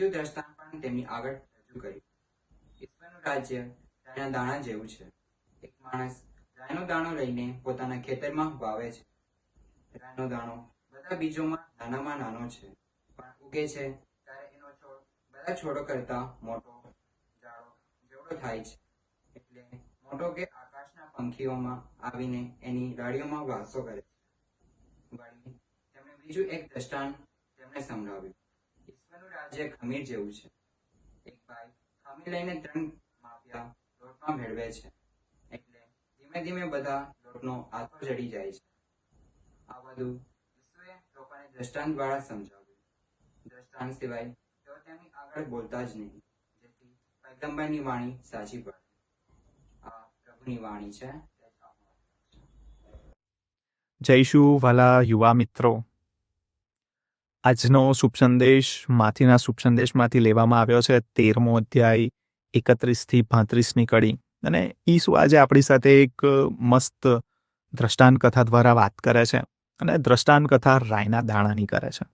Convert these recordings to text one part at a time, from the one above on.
બીજું દ્રષ્ટાંત પણ તેમની આગળ રજૂ કર્યું. ઈશ્વરનું રાજ્ય રાયના દાણા જેવું છે. એક માણસ રાયનો દાણો લઈને પોતાના ખેતરમાં વાવે છે. રાયનો દાણો બધા બીજોમાં નાનામાં નાનો છે, પણ ઉગે છે ત્યારે એનો છોડ બધા છોડો કરતા મોટો ઝાડો જેવડો થાય છે. એટલે મોટો કે આકાશના પંખીઓમાં આવીને એની ડાળીઓમાં વાસો કરે છે. વળી તેમણે બીજું એક દ્રષ્ટાંત તેમને સંભળાવ્યું. ઈશ્વરનું રાજ્ય ખમીર જેવું છે. એક ભાઈ ખમીર લઈને 3 માપિયા લોટમાં ભેળવે છે. એટલે ધીમે ધીમે બધા લોટનો આથો જડી જાય છે. આ બધું ઈસુએ લોકોને દ્રષ્ટાંત દ્વારા સમજાવ્યું. દ્રષ્ટાંત સિવાય તેઓ તેમની આગળ બોલતા જ નહીં, જેથી પૈગંબરની વાણી સાચી પડે. આ પ્રભુની વાણી છે. જઈશું વાલા યુવા મિત્રો. આજનો શુભ સંદેશ માથીના શુભ સંદેશમાંથી લેવામાં આવ્યો છે 13મો અધ્યાય 31થી 35ની કડી. અને ઈસુ આજે આપણી સાથે એક મસ્ત દ્રષ્ટાંત કથા દ્વારા વાત કરે છે. અને દ્રષ્ટાંત કથા રાયના દાણાની કરે છે.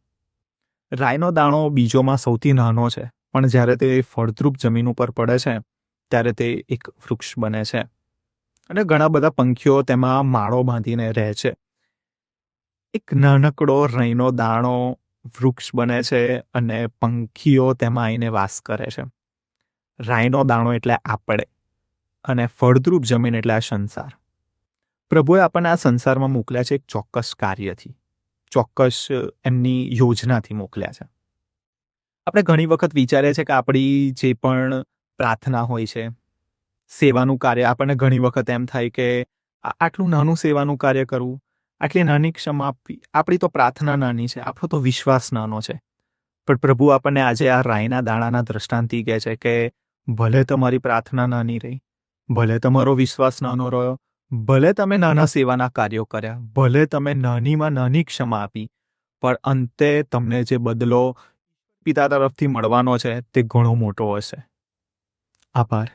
રાયનો દાણો બીજોમાં સૌથી નાનો છે, પણ જ્યારે તે ફળદ્રુપ જમીન ઉપર પડે છે ત્યારે તે એક વૃક્ષ બને છે. અને ઘણા બધા પંખીઓ તેમાં માળો બાંધીને રહે છે. એક નાનકડો રાયનો દાણો વૃક્ષ બને છે અને પંખીઓ તેમાં આવીને વાસ કરે છે. રાયનો દાણો એટલે આપણે, અને ફળદ્રુપ જમીન એટલે આ સંસાર. પ્રભુએ આપણને આ સંસારમાં મોકલ્યા છે એક ચોક્કસ કાર્યથી, ચોક્કસ એમની યોજનાથી મોકલ્યા છે. આપણે ઘણી વખત વિચારીએ છીએ કે આપણી જે પણ પ્રાર્થના હોય છે, સેવાનું કાર્ય, આપણને ઘણી વખત એમ થાય કે આટલું નાનું સેવાનું કાર્ય કરવું, આટલી નાની ક્ષમા આપવી, આપણી તો પ્રાર્થના નાની છે, આપણો તો વિશ્વાસ નાનો છે. પણ પ્રભુ આપણને આજે આ રાયના દાણાના દ્રષ્ટાંતથી કહે છે કે ભલે તમારી પ્રાર્થના નાની રહી, ભલે તમારો વિશ્વાસ નાનો રહ્યો, ભલે તમે નાના સેવાના કાર્યો કર્યા, ભલે તમે નાનીમાં નાની ક્ષમા આપી, પણ અંતે તમને જે બદલો પિતા તરફથી મળવાનો છે તે ઘણો મોટો હશે. આભાર.